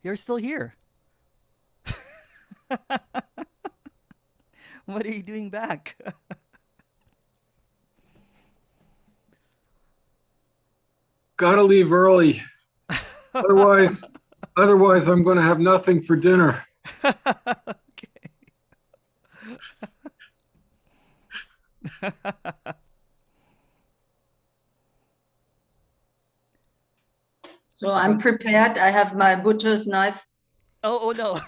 You're still here. What are you doing back? Gotta leave early. Otherwise, otherwise I'm going to have nothing for dinner. Okay. So I'm prepared. I have my butcher's knife. Oh no.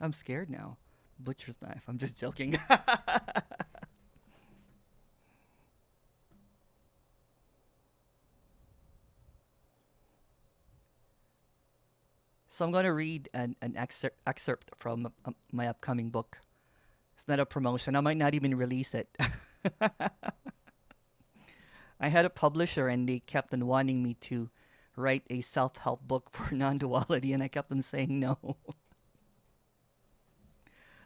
I'm scared now. Butcher's knife. I'm just joking. So I'm going to read an excerpt from my upcoming book. It's not a promotion. I might not even release it. I had a publisher and they kept on wanting me to write a self-help book for non-duality and I kept on saying no.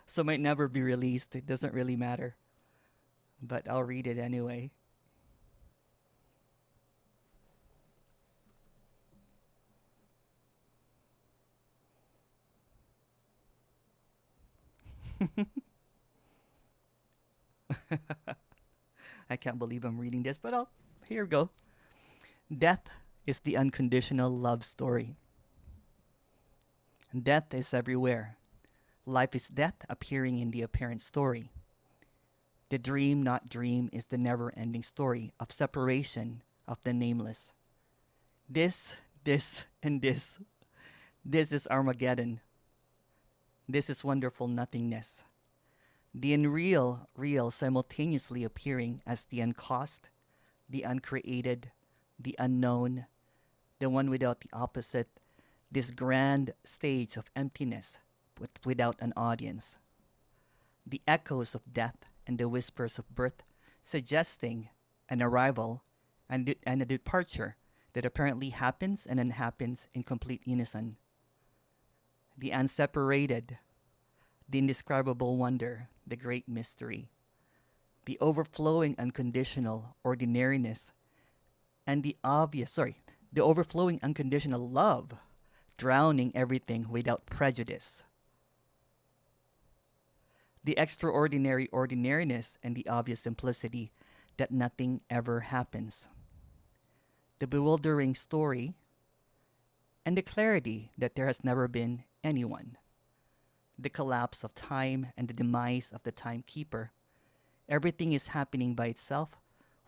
So it might never be released. It doesn't really matter. But I'll read it anyway. I can't believe I'm reading this, but here we go. Death is the unconditional love story. Death is everywhere. Life is death appearing in the apparent story. The dream, not dream, is the never ending story of separation of the nameless. This, and this. This is Armageddon. This is wonderful nothingness. The unreal, real simultaneously appearing as the uncaused, the uncreated, the unknown, the one without the opposite, this grand stage of emptiness without an audience. The echoes of death and the whispers of birth suggesting an arrival and a departure that apparently happens and unhappens in complete unison. The unseparated, the indescribable wonder, the great mystery, the overflowing unconditional ordinariness, and the overflowing unconditional love, drowning everything without prejudice. The extraordinary ordinariness and the obvious simplicity that nothing ever happens. The bewildering story and the clarity that there has never been anyone. The collapse of time and the demise of the timekeeper. Everything is happening by itself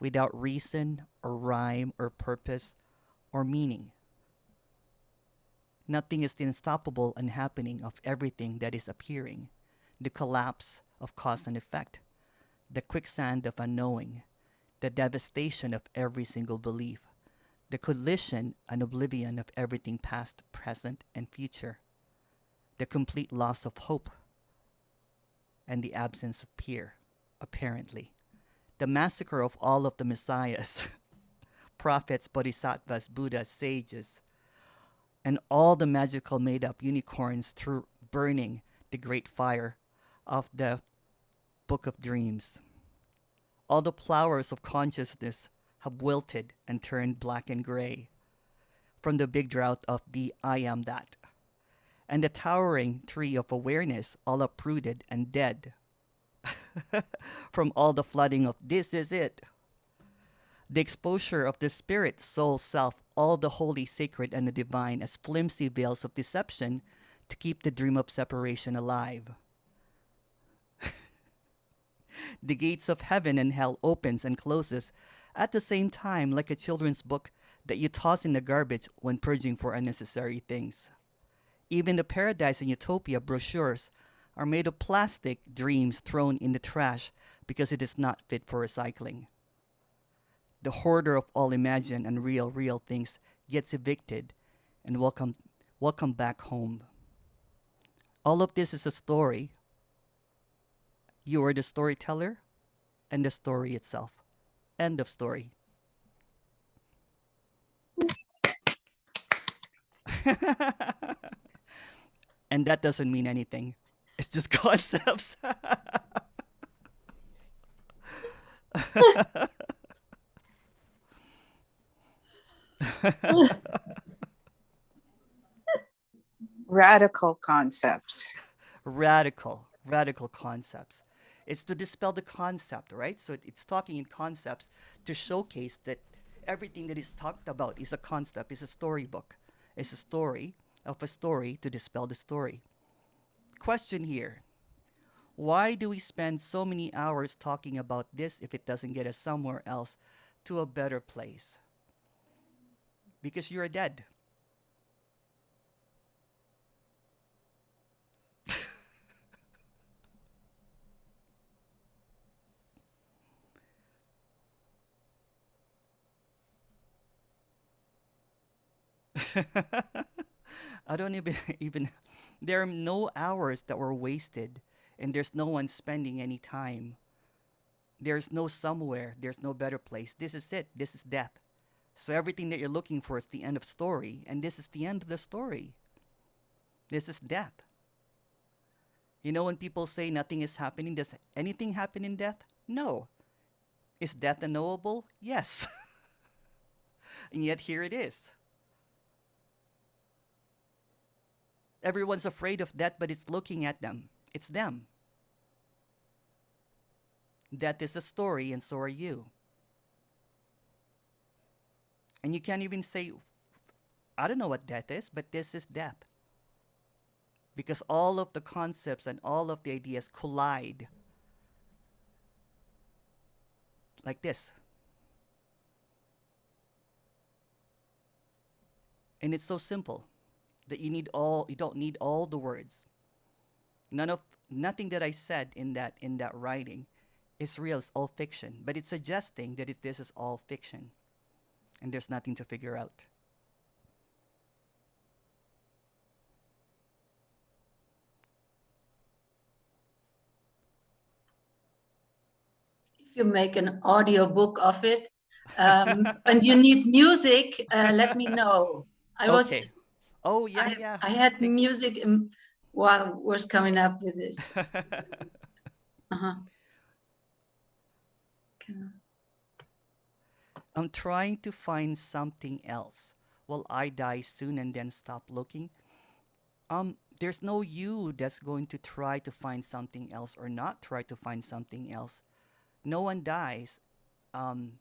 without reason or rhyme or purpose or meaning. Nothing is the unstoppable unhappening of everything that is appearing, the collapse of cause and effect, the quicksand of unknowing, the devastation of every single belief, the collision and oblivion of everything past, present, and future, the complete loss of hope, and the absence of peer, apparently. The massacre of all of the messiahs, prophets, bodhisattvas, buddhas, sages, and all the magical made up unicorns through burning the great fire of the Book of Dreams. All the flowers of consciousness have wilted and turned black and gray from the big drought of the I am that. And the towering tree of awareness all uprooted and dead from all the flooding of this is it. The exposure of the spirit, soul, self, all the holy, sacred, and the divine as flimsy veils of deception to keep the dream of separation alive. The gates of heaven and hell opens and closes at the same time like a children's book that you toss in the garbage when purging for unnecessary things. Even the paradise and utopia brochures are made of plastic dreams thrown in the trash because it is not fit for recycling. The hoarder of all imagined and real things gets evicted and welcome back home. All of this is a story. You are the storyteller and the story itself. End of story. And that doesn't mean anything. It's just concepts. Radical concepts. Radical concepts. It's to dispel the concept, right? So it's talking in concepts to showcase that everything that is talked about is a concept, is a storybook, is a story of a story to dispel the story. Question here: why do we spend so many hours talking about this if it doesn't get us somewhere else to a better place? Because you're dead. I don't even there are no hours that were wasted and there's no one spending any time. There's no somewhere, there's no better place. This is it. This is death. So everything that you're looking for is the end of story and this is the end of the story. This is death. You know when people say nothing is happening, does anything happen in death? No. Is death unknowable? Yes. And yet here it is. Everyone's afraid of death, but it's looking at them. It's them. Death is a story, and so are you. And you can't even say, I don't know what death is, but this is death. Because all of the concepts and all of the ideas collide like this. And it's so simple that you don't need all the words. Nothing that I said in that writing is real, it's all fiction. But it's suggesting that this is all fiction. And there's nothing to figure out. If you make an audio book of it, and you need music, let me know. Okay. Oh yeah, yeah. I had music while I was coming up with this. Uh-huh. I'm trying to find something else. Will I die soon and then stop looking? There's no you that's going to try to find something else or not try to find something else. No one dies. Um,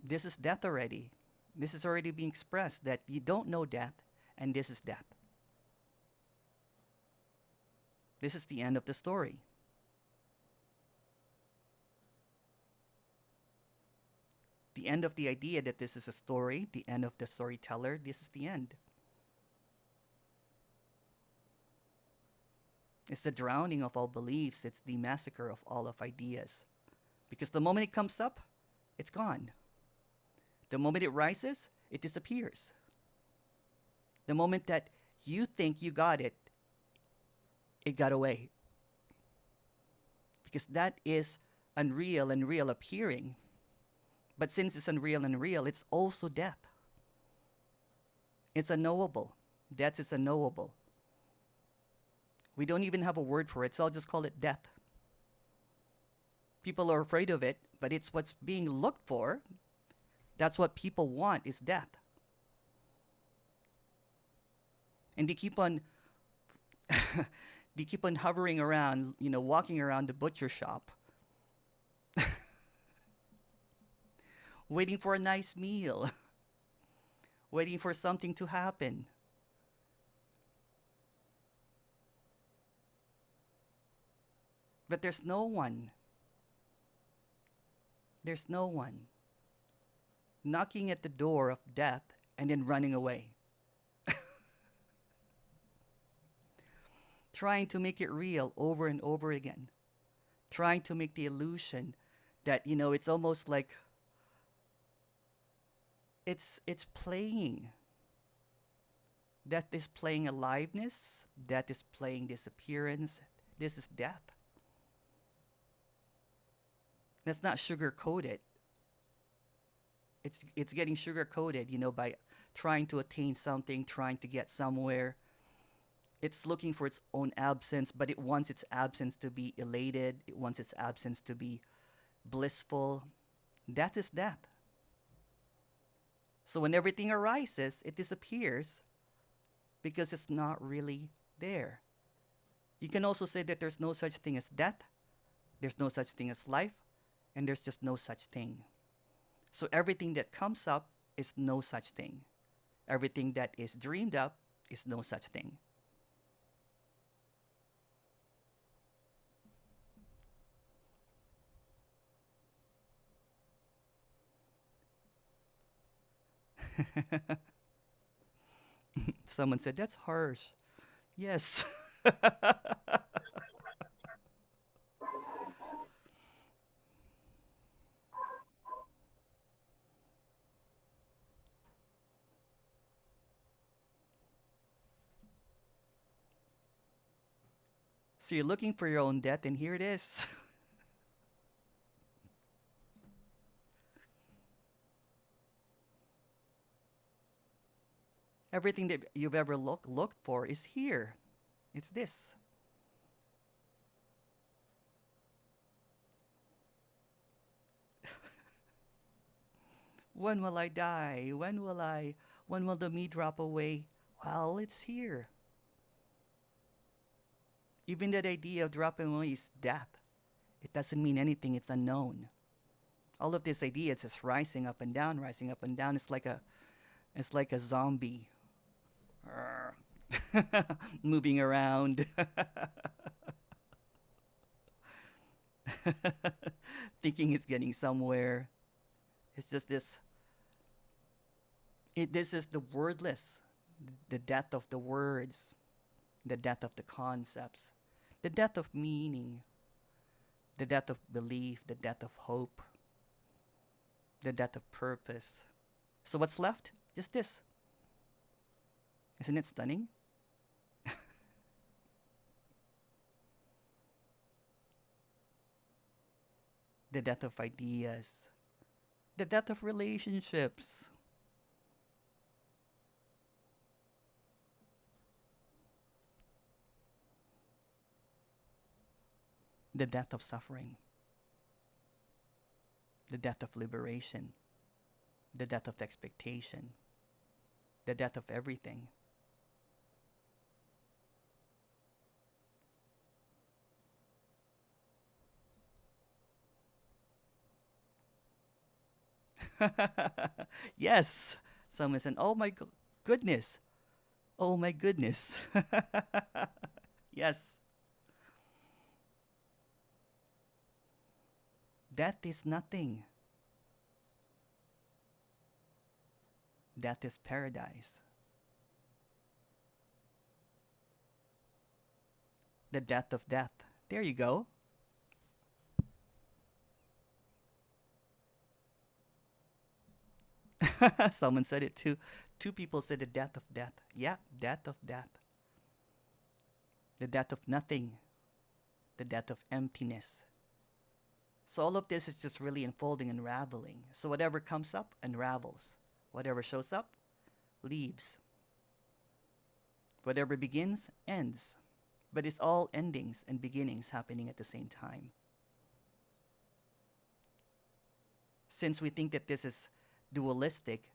this is death already. This is already being expressed that you don't know death, and this is death. This is the end of the story. The end of the idea that this is a story, the end of the storyteller, this is the end. It's the drowning of all beliefs, it's the massacre of all of ideas. Because the moment it comes up, it's gone. The moment it rises, it disappears. The moment that you think you got it got away. Because that is unreal and real appearing. But since it's unreal and real, it's also death. It's unknowable. Death is unknowable. We don't even have a word for it, so I'll just call it death. People are afraid of it, but it's what's being looked for. That's what people want, is death. And they keep on hovering around, walking around the butcher shop, waiting for a nice meal, waiting for something to happen. But there's no one. There's no one knocking at the door of death and then running away. Trying to make it real over and over again. Trying to make the illusion that, it's almost like it's playing. Death is playing aliveness. Death is playing disappearance. This is death. Let's not sugarcoat it. It's getting sugar-coated, by trying to attain something, trying to get somewhere. It's looking for its own absence, but it wants its absence to be elated. It wants its absence to be blissful. That is death. So when everything arises, it disappears because it's not really there. You can also say that there's no such thing as death, there's no such thing as life, and there's just no such thing. So everything that comes up is no such thing. Everything that is dreamed up is no such thing. Someone said, that's harsh. Yes. So you're looking for your own death, and here it is. Everything that you've ever looked for is here. It's this. When will I die? When will the me drop away? Well, it's here. Even that idea of dropping away is death. It doesn't mean anything, it's unknown. All of this idea is just rising up and down, rising up and down. It's like a zombie. Moving around. Thinking it's getting somewhere. It's just this. This is the wordless, the death of the words, the death of the concepts, the death of meaning, the death of belief, the death of hope, the death of purpose. So what's left? Just this. Isn't it stunning? The death of ideas, the death of relationships, the death of suffering, the death of liberation, the death of expectation, the death of everything. Yes, someone said, "Oh my goodness, oh my goodness." Yes, death is nothing. Death is paradise. The death of death. There you go. Someone said it too. Two people said the death of death. Yeah, death of death. The death of nothing. The death of emptiness. So all of this is just really unfolding and unraveling. So whatever comes up unravels. Whatever shows up leaves. Whatever begins ends. But it's all endings and beginnings happening at the same time. Since we think that this is dualistic,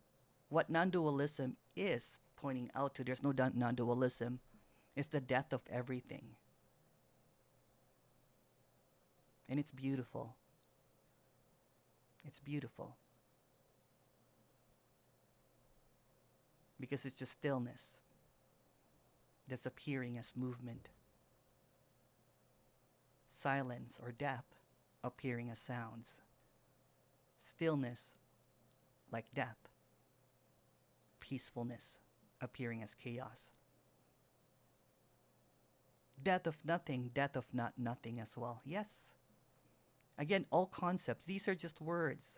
what non-dualism is pointing out to, there's no non-dualism, is the death of everything. And it's beautiful. It's beautiful. Because it's just stillness that's appearing as movement. Silence or death appearing as sounds. Stillness like death. Peacefulness appearing as chaos. Death of nothing, death of not nothing as well. Yes. Again, all concepts, these are just words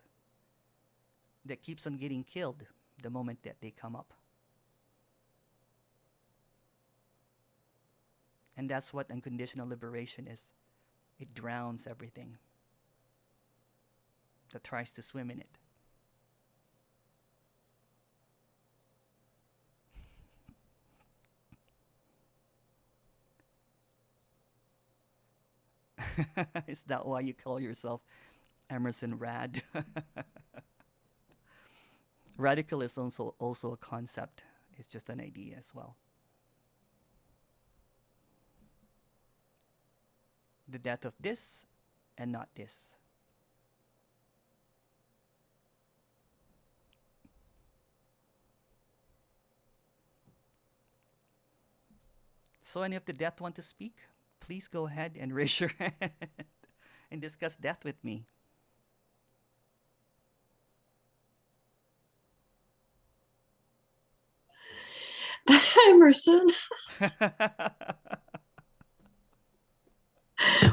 that keeps on getting killed the moment that they come up. And that's what unconditional liberation is. It drowns everything that tries to swim in it. Is that why you call yourself Emerson Rad. Radical is also a concept. It's just an idea as well. The death of this and not this. So any of the death want to speak? Please go ahead and raise your hand and discuss death with me. Emerson,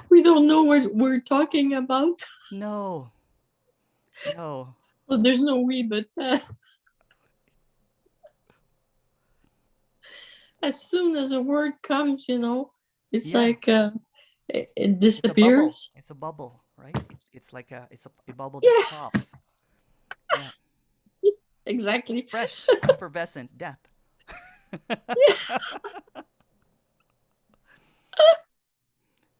we don't know what we're talking about. No. No. Well, there's no we, but as soon as a word comes, it's Yeah. like it It's a bubble. disappears. It's a bubble, right? It's like a bubble Yeah. that pops. Yeah. Exactly. Fresh, effervescent death.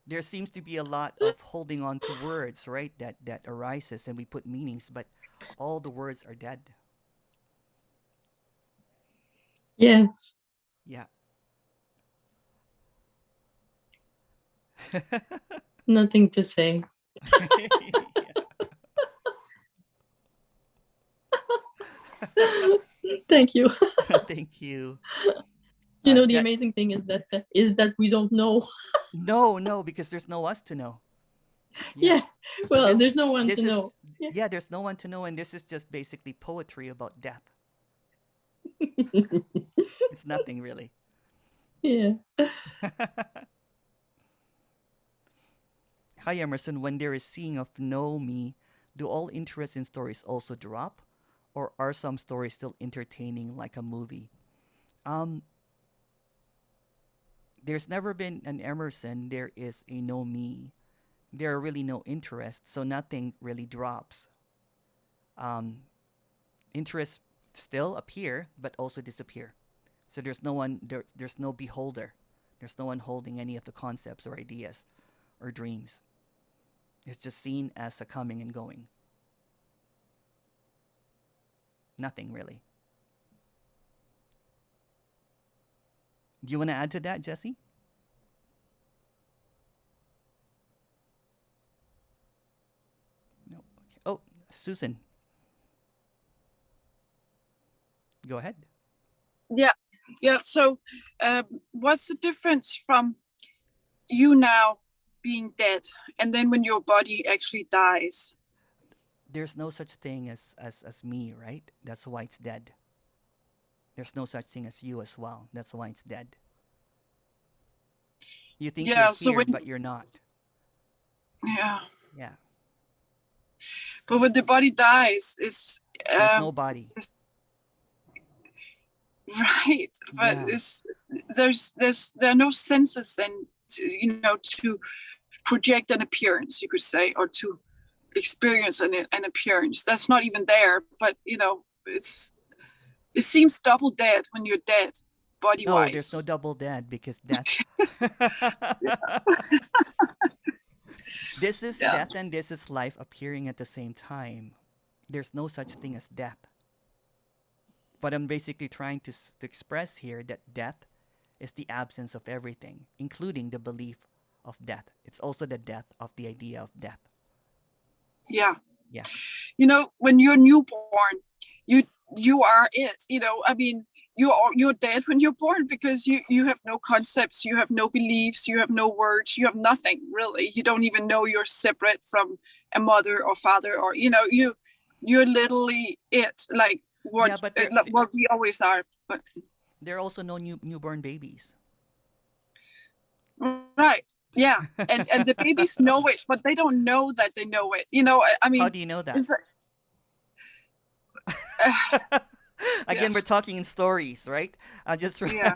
There seems to be a lot of holding on to words, right? That arises and we put meanings, but all the words are dead. Yes. Yeah. Nothing to say. Thank you. Thank you. The amazing thing is that we don't know. No, because there's no us to know. Yeah. Well, This- there's no one this to is- know. Yeah, there's no one to know, and this is just basically poetry about death. It's nothing really. Yeah. Hi, Emerson. When there is seeing of no me, do all interest in stories also drop? Or are some stories still entertaining like a movie? There's never been an Emerson. There is a no me. There are really no interest, so nothing really drops. Interests still appear, but also disappear. So there's no one, there's no beholder. There's no one holding any of the concepts or ideas or dreams. It's just seen as a coming and going. Nothing really. Do you want to add to that, Jesse? No. Okay. Oh, Susan. Go ahead. Yeah. So, what's the difference from you now being dead and then when your body actually dies? There's no such thing as me, right? That's why it's dead. There's no such thing as you as well. That's why it's dead. You think Yeah. you're So here, but you're not. yeah. Yeah. But when the body dies, it's There's no body. right. But Yeah. there are no senses then to project an appearance, you could say, or to experience an appearance. That's not even there. But it seems double dead when you're dead, body No, wise. there's no double dead because death. This is Yeah. death and this is life appearing at the same time. There's no such thing as death. But I'm basically trying to express here that death is the absence of everything, including the belief of death. It's also the death of the idea of death. Yeah. Yeah. When you're newborn, you are it. I mean, you're dead when you're born because you have no concepts, you have no beliefs, you have no words, you have nothing really. You don't even know you're separate from a mother or father, or you're literally it, like what Yeah, but what we always are. But there are also no newborn babies. right. Yeah. And the babies know it, but they don't know that they know it. I mean, How do you know that? it's like, Again, we're talking in stories, right? Yeah.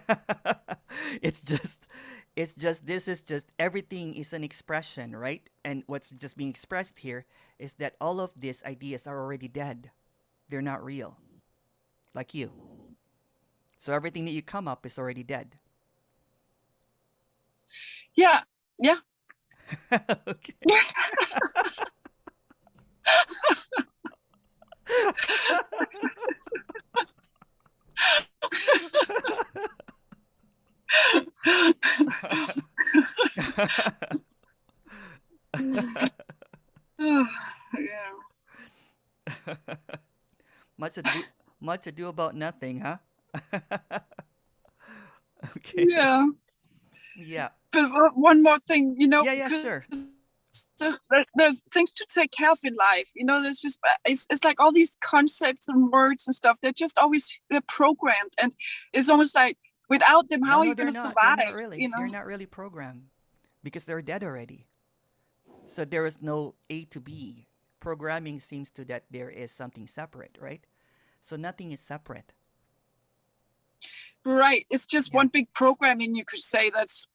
It's just this is just everything is an expression, right? And what's just being expressed here is that all of these ideas are already dead. They're not real. Like you. So everything that you come up is already dead. Yeah. Yeah. Okay. Yeah. much ado, much ado about nothing, huh? Okay. Yeah. Yeah. But one more thing, Yeah, yeah, because sure. there's things to take care of in life. There's just it's like all these concepts and words and stuff. They're programmed, and it's almost like without them, how No, are no, you going they're to not. They're not survive? really. They're not really programmed because they're dead already. So there is no A to B. Programming seems to that there is something separate, right? So nothing is separate. Right. It's just Yeah. one big programming, you could say, that's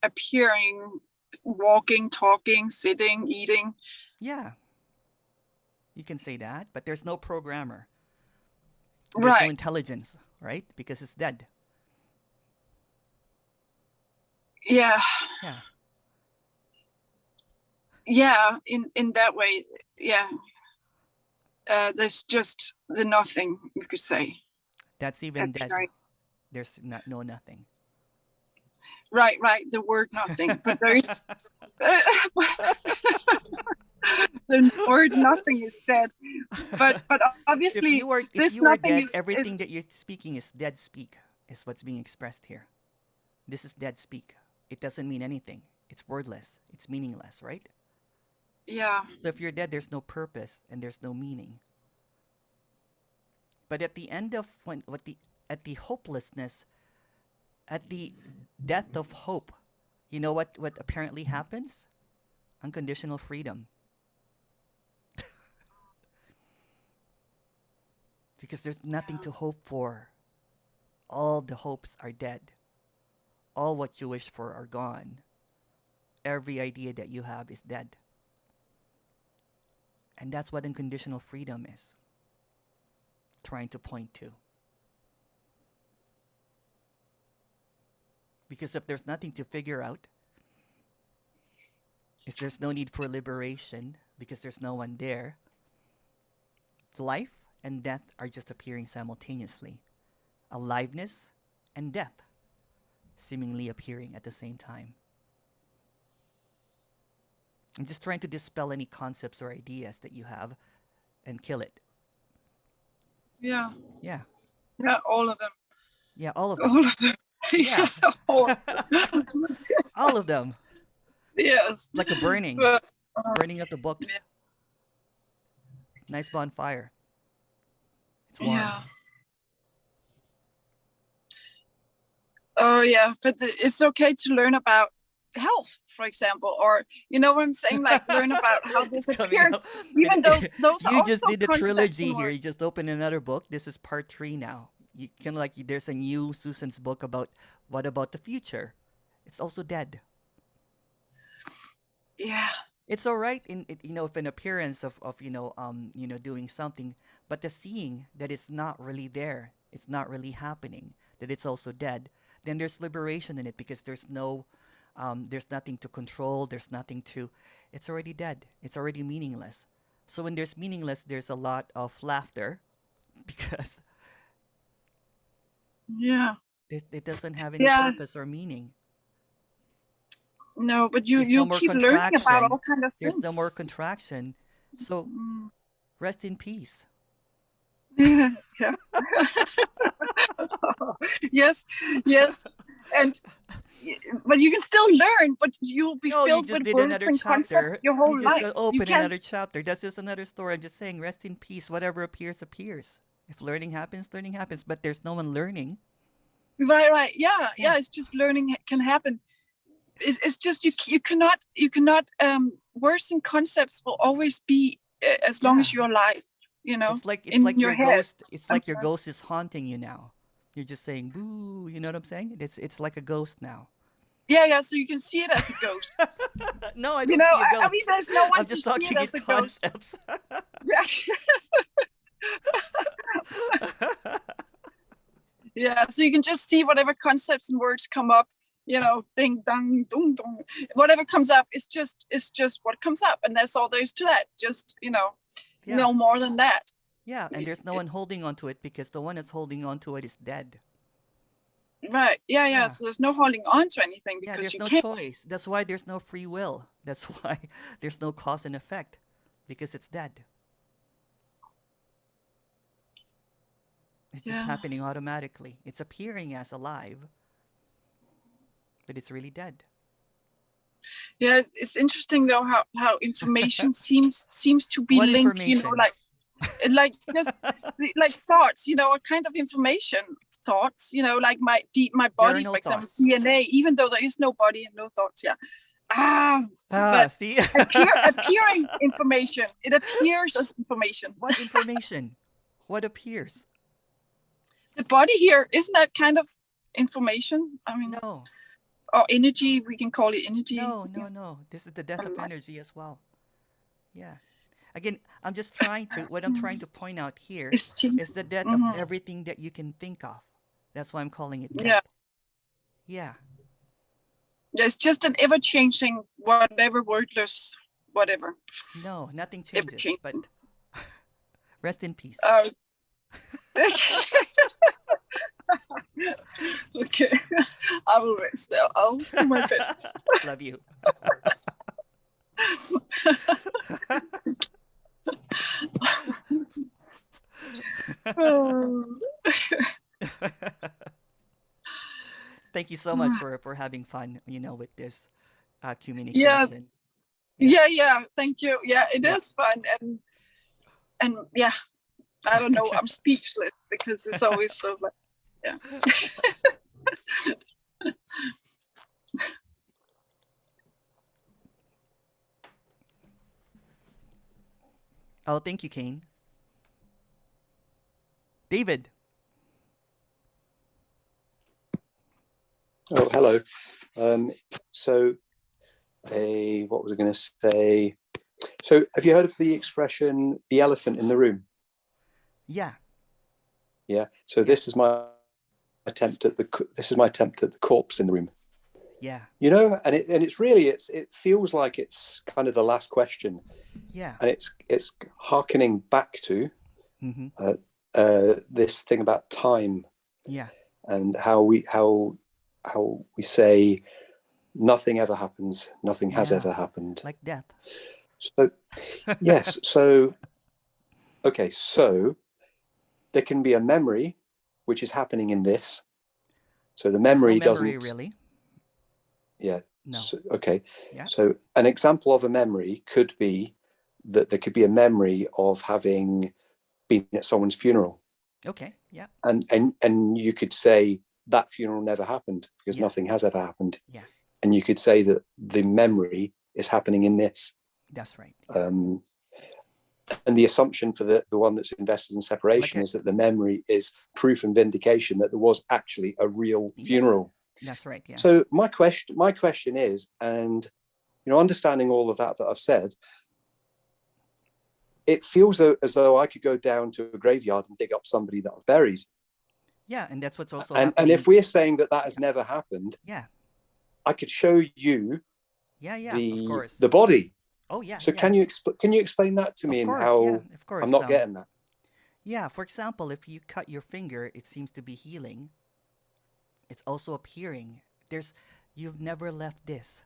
appearing, walking, talking, sitting, eating. Yeah. You can say that, but there's no programmer. There's no Right. intelligence, right? Because it's dead. Yeah. Yeah. Yeah. In that way, yeah. There's just the nothing, you could say. That's even dead. Appearing. There's no nothing. Right. The word nothing, but there is the word nothing is dead. But obviously, if this you are nothing dead, is everything that you're speaking is dead speak, is what's being expressed here. This is dead speak. It doesn't mean anything. It's wordless. It's meaningless, right? yeah. So if you're dead, there's no purpose and there's no meaning. But at the end of at the hopelessness, at the death of hope, you know what apparently happens? Unconditional freedom. Because there's nothing to hope for. All the hopes are dead. All what you wish for are gone. Every idea that you have is dead. And that's what unconditional freedom is trying to point to. Because if there's nothing to figure out, if there's no need for liberation, because there's no one there, life and death are just appearing simultaneously. Aliveness and death seemingly appearing at the same time. I'm just trying to dispel any concepts or ideas that you have and kill it. Yeah. Yeah. Yeah, all of them. Yeah, all of them. All of them. Yeah. All of them. All of them. Yes. Like a burning. But, Burning of the books. yeah. Nice bonfire. It's warm. Yeah. Oh yeah, but it's okay to learn about health, for example, or you know what I'm saying, like learn about how this It's coming appears, up. even though those are You also just did the concepts trilogy and here. words. You just opened another book. This is part 3 now. You can there's a new Susan's book about what about the future. It's also dead. Yeah. It's all right in if an appearance of doing something, but the seeing that it's not really there, it's not really happening, that it's also dead, then there's liberation in it because there's nothing to control, there's nothing to, it's already dead, it's already meaningless. So when there's meaningless, there's a lot of laughter because Yeah. it doesn't have any Yeah. purpose or meaning. No, but There's no you more keep learning about contraction. all kind of There's things. no more contraction. So Mm. rest in peace. Yeah. Yes. And but you can still learn, but you'll be No, you filled just with did words another and concepts chapter. your whole You just life. You open can't. another chapter. That's just another story. I'm just saying, rest in peace. Whatever appears, appears. If learning happens, learning happens. But there's no one learning. Right. Yeah. Yeah. It's just learning can happen. It's just you cannot words and concepts will always be as long Yeah. as you're alive. It's In like your your head. ghost. It's like your ghost is haunting you now. You're just saying boo. You know what I'm saying? It's like a ghost now. Yeah. So you can see it as a ghost. No, I don't see a ghost. I mean, there's no one I'm to just see talking it as in a ghost. concepts. Yeah. Yeah. So you can just see whatever concepts and words come up. Ding dong, dung dong. Whatever comes up, it's just what comes up, and that's all there is to that. Just Yeah. no more than that. Yeah, and there's no one holding on to it because the one that's holding on to it is dead. Right. Yeah. Yeah. So there's no holding on to anything Yeah, because there's you no can't. choice. That's why there's no free will. That's why there's no cause and effect because it's dead. It's just Yeah. happening automatically. It's appearing as alive, but it's really dead. Yeah. It's interesting though how information seems to be What linked. information? Like just like thoughts. A kind of information. Thoughts. Like my There are body, no for example, thoughts. DNA. Even though there is no body and no thoughts. Yeah. Ah, But see? appearing information. It appears as information. What information? What appears? The body here, isn't that kind of information? I mean, No, or energy, we can call it energy. no, no, no. This is the death of Light. energy as well. Yeah. Again, what I'm trying to point out here It's changing. is the death of Mhm. everything that you can think of. That's why I'm calling it Yeah. death. Yeah. There's just an ever-changing, whatever, wordless, whatever. No, nothing Ever changes, but changing. rest in peace. Okay. I will rest now. I'll do my best. Love you. Thank you so much for having fun, with this communication. Yeah. Thank you. Yeah, it Yeah. is fun, and yeah, I don't know. I'm speechless because it's always so like, yeah. Oh, thank you, Kane. David. Oh, hello. So, what was I going to say? So, have you heard of the expression "the elephant in the room"? Yeah. Yeah. So this is my attempt at the corpse in the room. Yeah. And it feels like it's kind of the last question. Yeah. And it's hearkening back to this thing about time. Yeah. And how we say nothing ever happens, nothing has ever happened. Like death. So yes, so okay, so there can be a memory which is happening in this. So the memory doesn't really. Yeah. No. So, okay. Yeah. So an example of a memory could be that there could be a memory of having been at someone's funeral. Okay. Yeah. And you could say that funeral never happened because nothing has ever happened. Yeah. And you could say that the memory is happening in this. That's right. And the assumption for the one that's invested in separation is that the memory is proof and vindication that there was actually a real funeral. That's right. Yeah. So my question is, and understanding all of that I've said, it feels as though I could go down to a graveyard and dig up somebody that I've buried. Yeah, and that's what's also happening. And if we're saying that has never happened, I could show you of course. the body. Oh yeah. So can you explain that to me of and course, how of course. I'm not getting that? Yeah, for example, if you cut your finger, it seems to be healing. It's also appearing. You've never left this.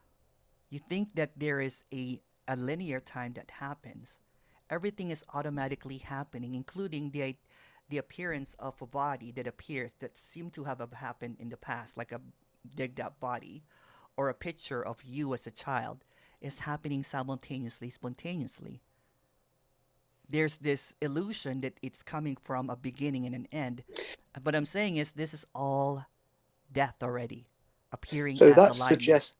You think that there is a linear time that happens. Everything is automatically happening, including the appearance of a body that appears that seemed to have happened in the past, like a digged up body, or a picture of you as a child, is happening simultaneously, spontaneously. There's this illusion that it's coming from a beginning and an end. But I'm saying is this is all death already, appearing so as that aliveness. Suggests,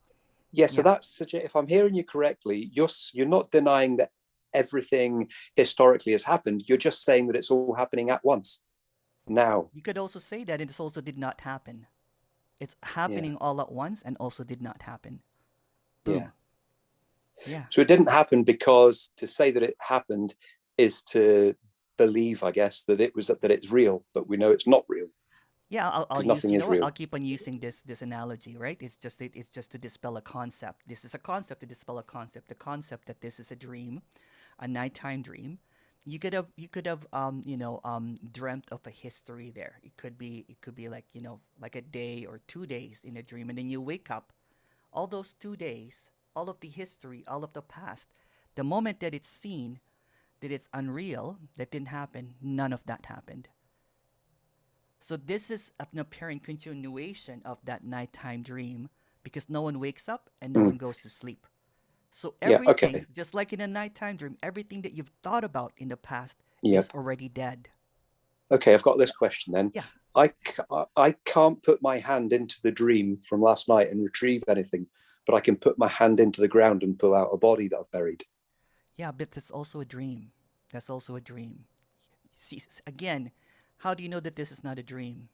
so that suggests, if I'm hearing you correctly, you're not denying that everything historically has happened. You're just saying that it's all happening at once now. You could also say that it also did not happen. It's happening all at once and also did not happen. Boom. Yeah. So it didn't happen because to say that it happened is to believe, I guess, that it's real, but we know it's not real. Yeah, I'll use. You know what? I'll keep on using this analogy, right? It's just to dispel a concept. This is a concept to dispel a concept. The concept that this is a dream, a nighttime dream, you could have dreamt of a history there. It could be like, like a day or 2 days in a dream, and then you wake up. All those 2 days, all of the history, all of the past, the moment that it's seen that it's unreal, that didn't happen, none of that happened. So this is an apparent continuation of that nighttime dream, because no one wakes up and no one Mm. goes to sleep. So Yeah. everything, Okay. just like in a nighttime dream, everything that you've thought about in the past is Yep. already dead. Okay. I've got this question then. Yeah. I can't put my hand into the dream from last night and retrieve anything, but I can put my hand into the ground and pull out a body that I've buried. Yeah, but that's also a dream. That's also a dream. See, again, how do you know that this is not a dream?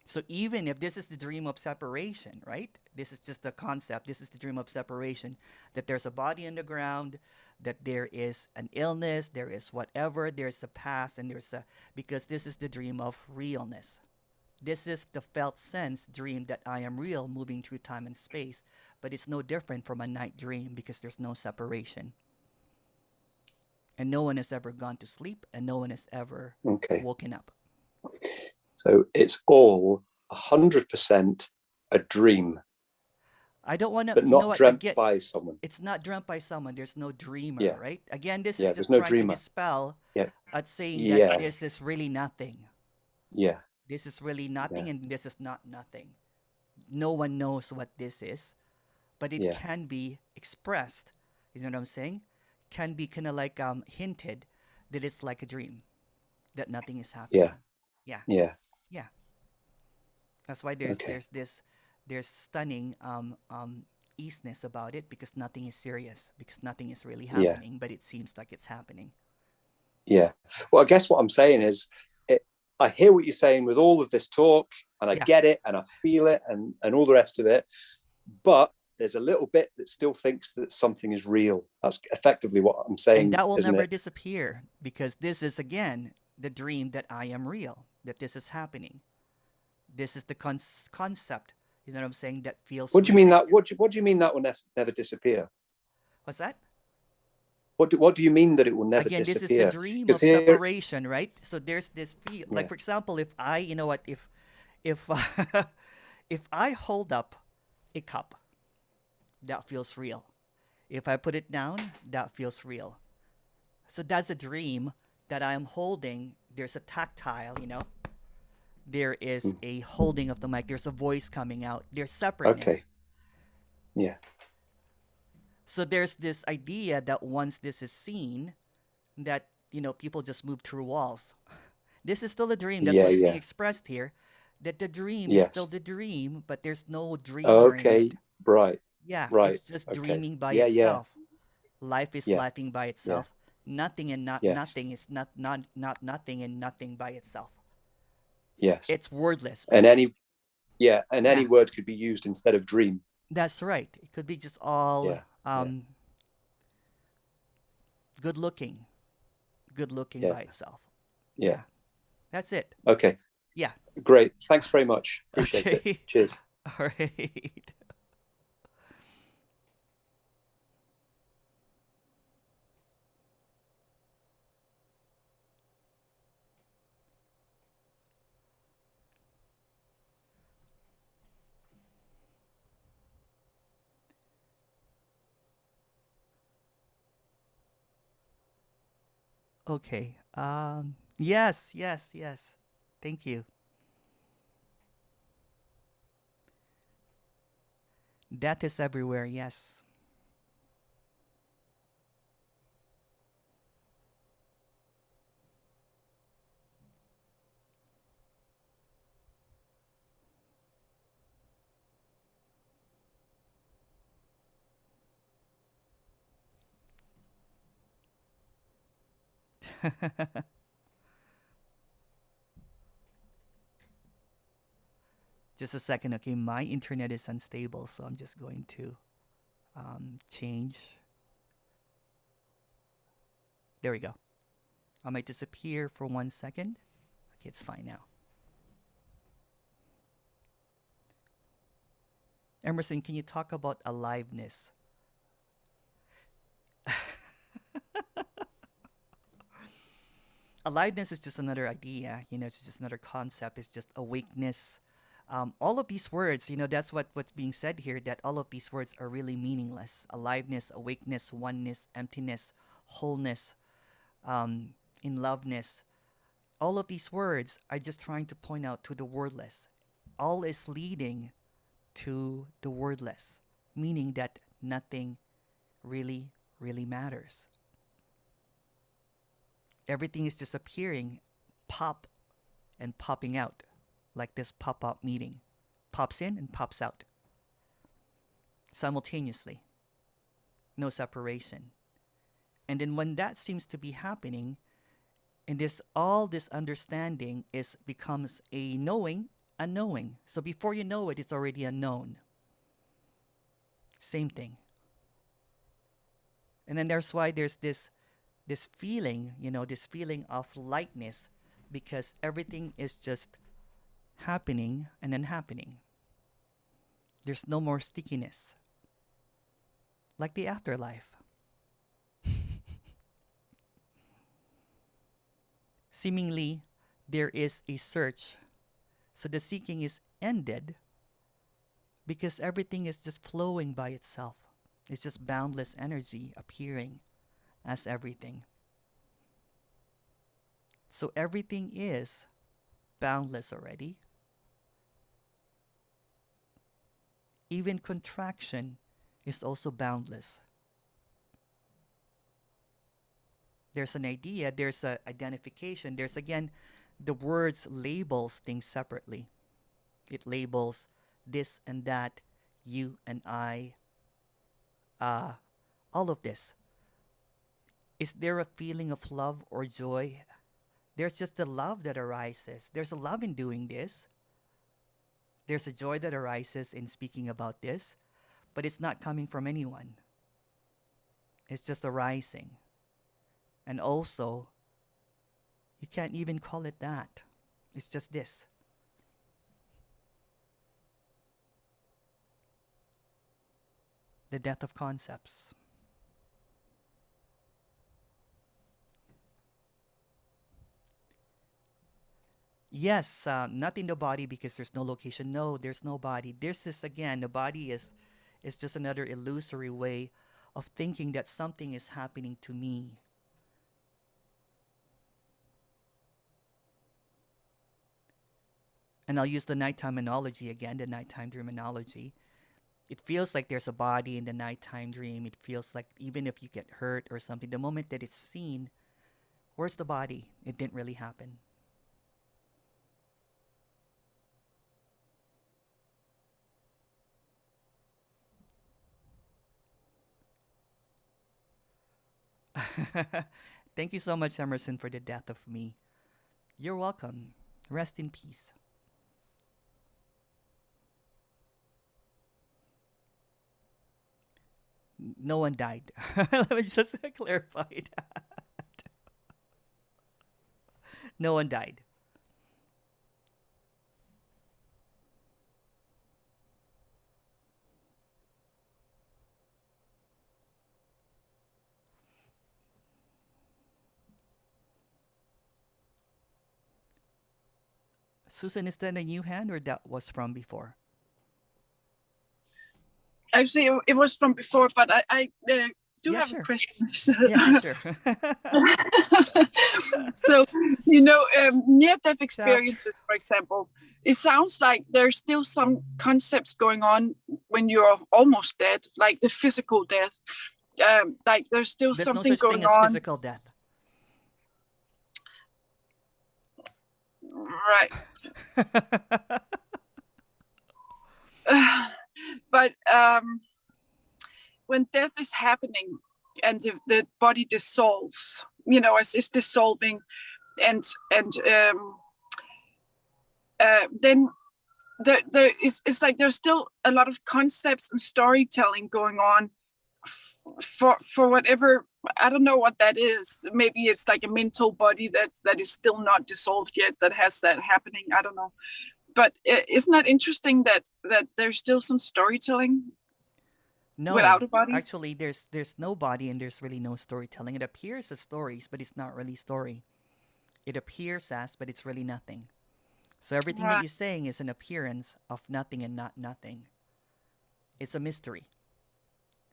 So even if this is the dream of separation, right? This is just the concept. This is the dream of separation, that there's a body in the ground, that there is an illness, there is whatever, there's the past, and there's the, because this is the dream of realness. This is the felt sense dream that I am real, moving through time and space, but it's no different from a night dream because there's no separation. And no one has ever gone to sleep, and no one has ever Okay. woken up. So it's all 100% a dream, I don't want to, but you know not what, dreamt again, by someone. it's not dreamt by someone. There's no dreamer, Yeah. right? Again, this is Yeah. There's just no trying to dreamer. dispel Yeah. at saying that Yeah. this is really nothing. Yeah. This is really nothing, Yeah. and this is not nothing. No one knows what this is, but it Yeah. can be expressed. You know what I'm saying? Can be kind of like hinted that it's like a dream, that nothing is Yeah. happening. Yeah, Yeah. yeah. That's why there's Okay. there's this there's stunning easiness about it, because nothing is serious, because nothing is really Yeah. happening, but it seems like it's happening. Yeah. Well, I guess what I'm saying is, I hear what you're saying with all of this talk, and I Yeah. get it, and I feel it, and all the rest of it. But there's a little bit that still thinks that something is real. That's effectively what I'm And saying, that will isn't never it? disappear, because this is again the dream that I am real, that this is happening. This is the concept, you know what I'm saying, that feels What do you mean real. that? What do you mean that will never disappear? What's that? What do you mean that it will never Again, this is the disappear? dream Because of here, separation, right? So there's this feel, like, yeah, for example, if I, you know what, if if I hold up a cup, that feels real. If I put it down, that feels real. So that's a dream that I am holding. There's a tactile, there is mm, a holding of the mic, there's a voice coming out, there's separateness. okay, yeah, So there's this idea that once this is seen, that, people just move through walls. This is still a dream. That's yeah, what's being yeah, expressed here. That the dream is still yes, the dream, but there's no dreamer in okay, it. right, Yeah, right, it's just okay, dreaming by yeah, yeah, itself. Life is yeah, lifing by yeah, itself. Nothing and not yes, nothing is not nothing and nothing by itself. yes, It's wordless, and basically. any Yeah, word could be used instead of dream. that's right. It could be just all Yeah, yeah, good looking, good looking yeah, by itself. yeah. Yeah, that's it. Okay, Yeah. great. Thanks very much. Appreciate it. Okay. Cheers. All right. Okay. Yes, yes, yes. Thank you. That is everywhere. Yes. Just a second. Okay, my internet is unstable, so I'm just going to change. There we go. I might disappear for 1 second. Okay, it's fine now. Emerson, can you talk about aliveness? aliveness is just another idea, it's just another concept. It's just awakeness. All of these words, that's what's being said here, that all of these words are really meaningless. Aliveness, awakeness, oneness, emptiness, wholeness, in loveness. All of these words are just trying to point out to the wordless. All is leading to the wordless, meaning that nothing really, really matters. Everything is just appearing, pop and popping out, like this pop-up meeting. Pops in and pops out simultaneously. No separation. And then when that seems to be happening, and this understanding becomes a knowing, unknowing. So before you know it, it's already unknown. Same thing. And then there's why there's this feeling, this feeling of lightness, because everything is just happening and then happening. There's no more stickiness. Like the afterlife. Seemingly, there is a search. So the seeking is ended because everything is just flowing by itself. It's just boundless energy appearing as everything. So everything is boundless already. Even contraction is also boundless. There's an idea, there's an identification, there's again, the words labels things separately. It labels this and that, you and I, all of this. Is there a feeling of love or joy? There's just the love that arises. There's a love in doing this. There's a joy that arises in speaking about this, but it's not coming from anyone. It's just arising. And also, you can't even call it that. It's just this. The death of concepts. Yes, not in the body because there's no location. No, there's no body. There's this again. The body is just another illusory way of thinking that something is happening to me. And I'll use the nighttime analogy again, the nighttime dream analogy. It feels like there's a body in the nighttime dream. It feels like even if you get hurt or something, the moment that it's seen, where's the body? It didn't really happen. Thank you so much, Emerson, for the death of me. You're welcome. Rest in peace. No one died. Let me just clarify that. No one died. Susan, is that a new hand or that was from before? Actually, it was from before, but I do have sure. a question. So, Yeah, sure. so near-death experiences, for example, it sounds like there's still some concepts going on when you're almost dead, like the physical death. Like there's still There's something no such going thing as on. physical death. Right. But when death is happening and the body dissolves, as it's dissolving, and then it's like there's still a lot of concepts and storytelling going on for whatever, I don't know what that is. Maybe it's like a mental body that is still not dissolved yet, that has that happening. I don't know. But isn't that interesting that there's still some storytelling without a body? Actually, there's no body and there's really no storytelling. It appears as stories, but it's not really story. It appears as, but it's really nothing. So everything that Right. you're saying is an appearance of nothing and not nothing. It's a mystery.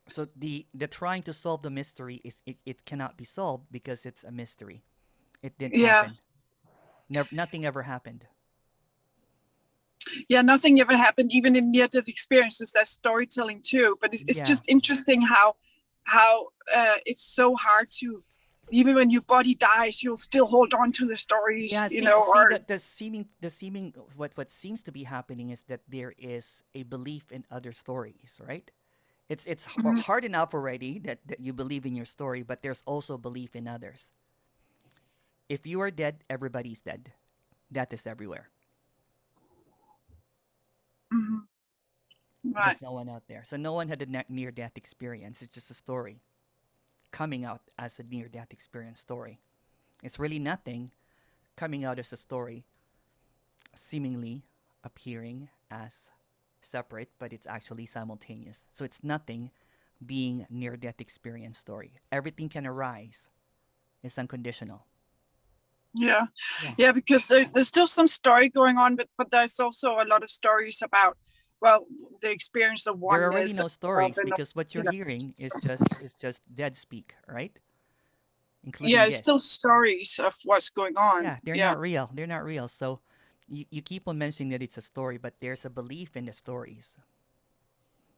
So the trying to solve the mystery is it cannot be solved because it's a mystery. It didn't Yeah. happen. Never, nothing ever happened. Yeah, nothing ever happened. Even in near-death experiences, there's storytelling too. But it's Yeah. just interesting how it's so hard to, even when your body dies, you'll still hold on to the stories, Yeah, you see, know. see Or that the seeming what seems to be happening is that there is a belief in other stories, right? It's Mhm. hard enough already that you believe in your story, but there's also belief in others. If you are dead, everybody's dead. That is everywhere. Mhm. Right. There's no one out there. So no one had a near-death experience. It's just a story coming out as a near-death experience story. It's really nothing coming out as a story, seemingly appearing as separate, but it's actually simultaneous. So it's nothing being near-death experience story. Everything can arise. It's unconditional. Yeah. Yeah. Yeah, because there's still some story going on, but there's also a lot of stories about, well, the experience of There are really oneness. no Love stories and, because what you're you know, hearing is just dead speak, right? yeah, Including it's still this. stories of what's going on. Yeah, they're Yeah. not real. They're not real. So you keep on mentioning that it's a story, but there's a belief in the stories.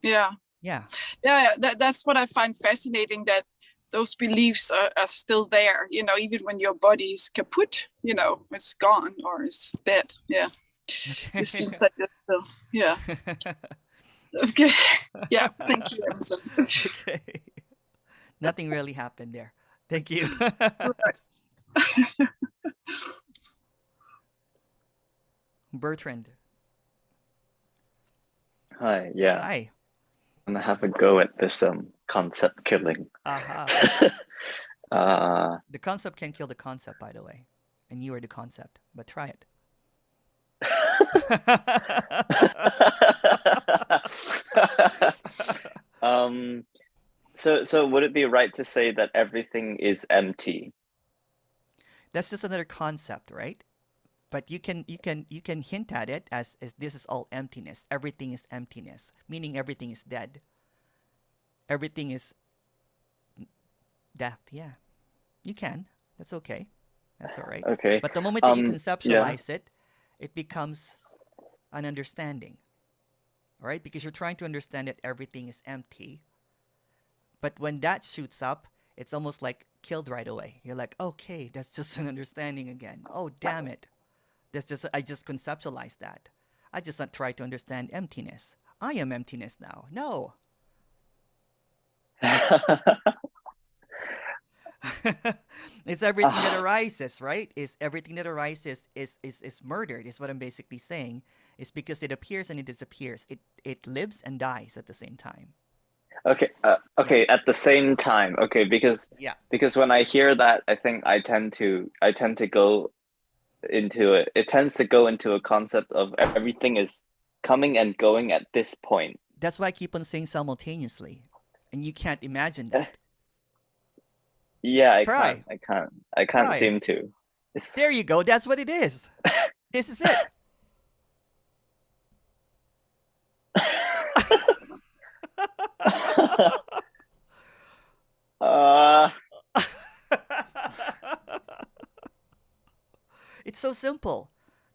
Yeah. Yeah. Yeah, that's what I find fascinating, that those beliefs are still there, you know, even when your body is kaput, you know, it's gone or it's dead. Yeah, Okay. it seems that it's still, yeah. Okay. Yeah, thank you, Emerson. Okay. Nothing really happened there. Thank you. Bertrand. Hi, yeah. Hi. I'm gonna have a go at this concept killing. Aha. uh The concept can kill the concept, by the way. And you are the concept, but try it. um so would it be right to say that everything is empty? That's just another concept, right? But you can hint at it as this is all emptiness. Everything is emptiness, meaning everything is dead. Everything is death. Yeah, you can. That's okay. That's all right. Okay. But the moment that you Yeah. conceptualize it, it becomes an understanding. All right, because you're trying to understand that everything is empty. But when that shoots up, it's almost like killed right away. You're like, okay, that's just an understanding again. Oh, damn it. I just conceptualized that. I just not try to understand emptiness. I am emptiness now. No. It's everything that Ah, arises, right? Is everything that arises is murdered, is what I'm basically saying. It's because it appears and it disappears. It lives and dies at the same time. okay. Yeah. Okay. At the same time, okay, Yeah. because when I hear that, I think I tend to go into it. It tends to go into a concept of everything is coming and going at this point. That's why I keep on saying simultaneously. And you can't imagine Eh, that. Yeah, Try. I can't Try. seem to. It's There you go. That's what it is. This is it. uh, It's so simple.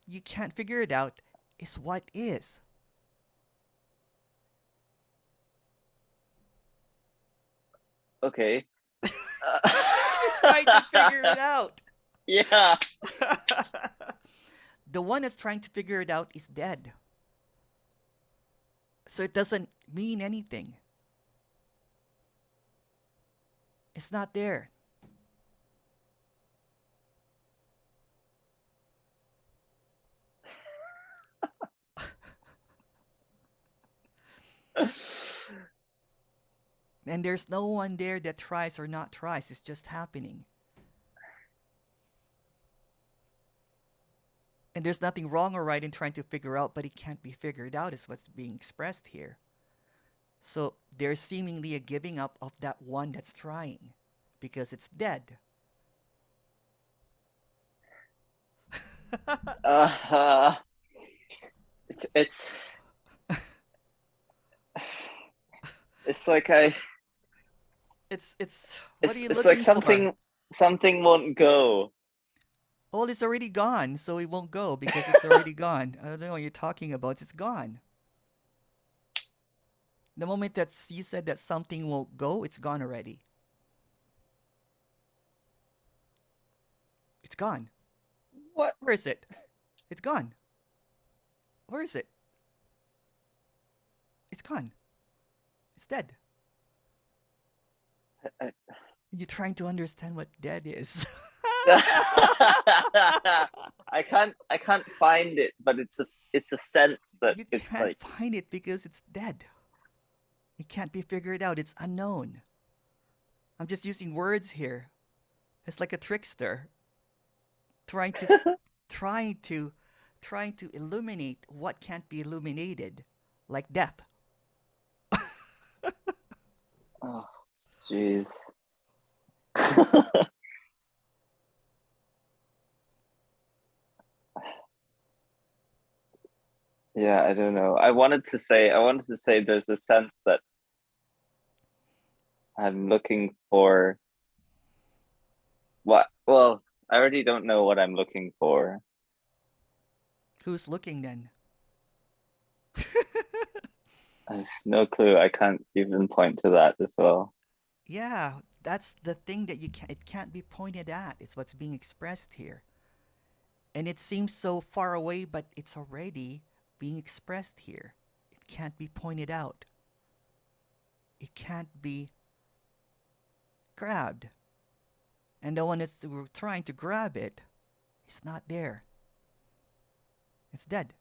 You can't figure it out. It's what is. okay. Why are you trying to figure it out? Yeah. The one that's trying to figure it out is dead. So it doesn't mean anything. It's not there. And there's no one there that tries or not tries. It's just happening. And there's nothing wrong or right in trying to figure out, but it can't be figured out, is what's being expressed here. So there's seemingly a giving up of that one that's trying because it's dead. uh, it's it's like It's what are you it's like looking for? something won't go. Well, it's already gone, so it won't go because it's already gone. I don't know what you're talking about. It's gone. The moment that you said that something won't go, it's gone already. It's gone. What? Where is it? It's gone. Where is it? It's gone. It's dead. I- You're trying to understand what dead is. I can't find it, but it's a sense that You it's can't like find it because it's dead. It can't be figured out. It's unknown. I'm just using words here. It's like a trickster trying to trying to trying to illuminate what can't be illuminated, like death. oh jeez. Yeah, I don't know. I wanted to say there's a sense that I'm looking for what well, I already don't know what I'm looking for. Who's looking then? I have no clue. I can't even point to that as well. Yeah, that's the thing that it can't be pointed at. It's what's being expressed here. And it seems so far away, but it's already being expressed here. It can't be pointed out. It can't be grabbed. And the one that's we're trying to grab it is not there. It's dead.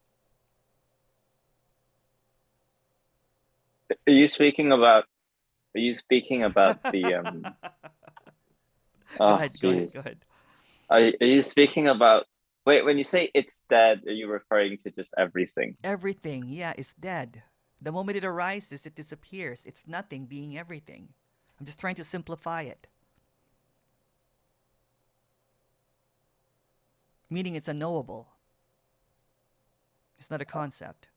Are you speaking about the Go oh ahead, go ahead, jeez. go ahead. Are you speaking about wait, when you say it's dead, are you referring to just everything? Everything, yeah, is dead. The moment it arises, it disappears. It's nothing being everything. I'm just trying to simplify it. Meaning it's unknowable. It's not a concept.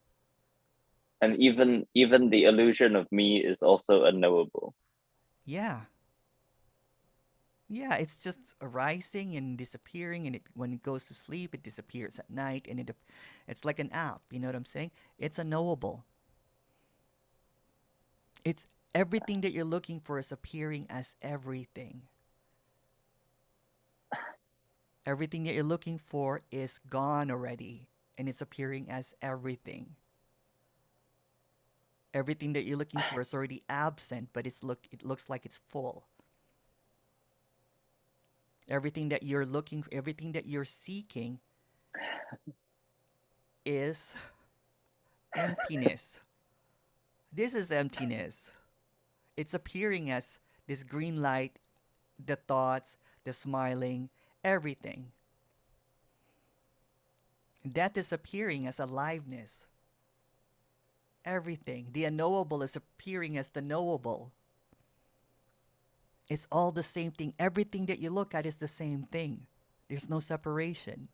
And even the illusion of me is also unknowable. Yeah. Yeah, it's just arising and disappearing, and when it goes to sleep, it disappears at night, and it's like an app. You know what I'm saying? It's unknowable. It's everything that you're looking for is appearing as everything. Everything that you're looking for is gone already, and it's appearing as everything. Everything that you're looking for is already absent, but it looks like it's full. Everything that you're seeking is emptiness. This is emptiness. It's appearing as this green light, the thoughts, the smiling, everything. That is appearing as aliveness. Everything. The unknowable is appearing as the knowable. It's all the same thing. Everything that you look at is the same thing. There's no separation.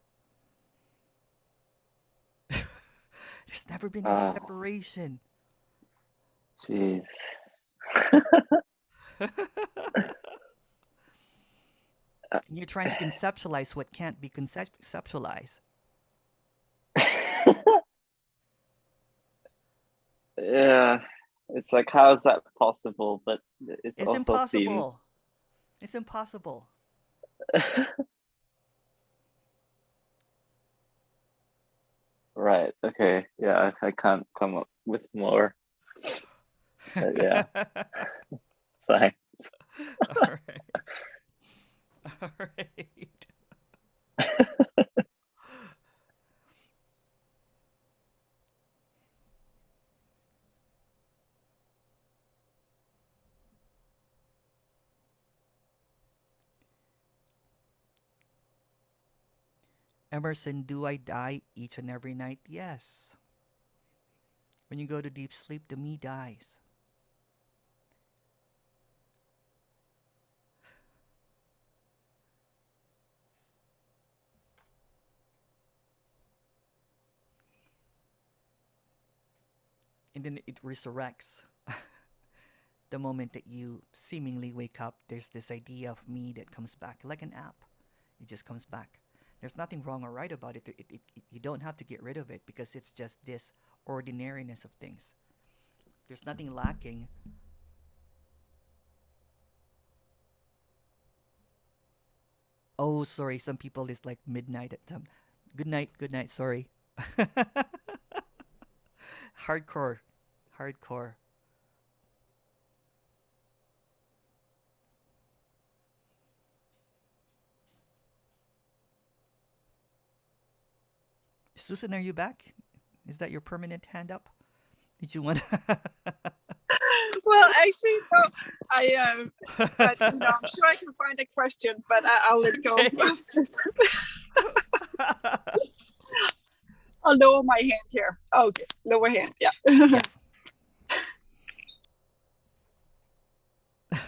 There's never been any Ah, separation. jeez. You're trying to conceptualize what can't be conceptualized. Yeah, it's like how is that possible? But it It's also seems impossible. It's impossible. right. Okay, yeah, I can't come up with more. But yeah, thanks. All right. All right. Emerson, do I die each and every night? Yes. When you go to deep sleep, the me dies. and then it resurrects. The moment that you seemingly wake up, there's this idea of me that comes back like an app. It just comes back. There's nothing wrong or right about it. You don't have to get rid of it because it's just this ordinariness of things. There's nothing lacking. Oh, sorry. Some people is like midnight at them. Good night. Good night. Sorry. Hardcore. Hardcore. Susan, are you back? Is that your permanent hand up? Did you want? Well, actually, no. But I'm sure I can find a question, but I'll let go. I'll lower my hand here. Okay, lower hand. Yeah. Yeah.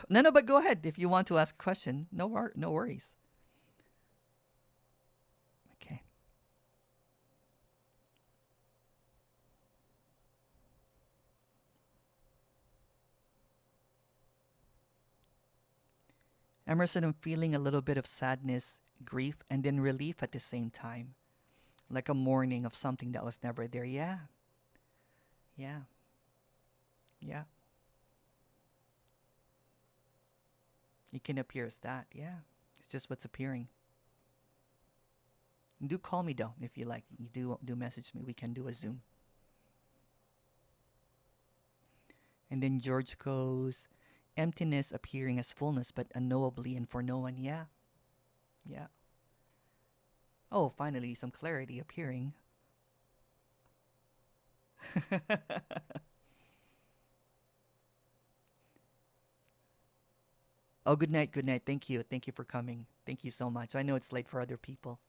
No, but go ahead if you want to ask a question. No worries. Okay. Emerson, I'm feeling a little bit of sadness, grief, and then relief at the same time. Like a mourning of something that was never there. Yeah. Yeah. Yeah. It can appear as that. Yeah. It's just what's appearing. Do call me though if you like. You do message me. We can do a Zoom. And then George goes, emptiness appearing as fullness, but unknowably and for no one. Yeah. Yeah. Oh, finally, some clarity appearing. Oh, good night. Good night. Thank you. Thank you for coming. Thank you so much. I know it's late for other people.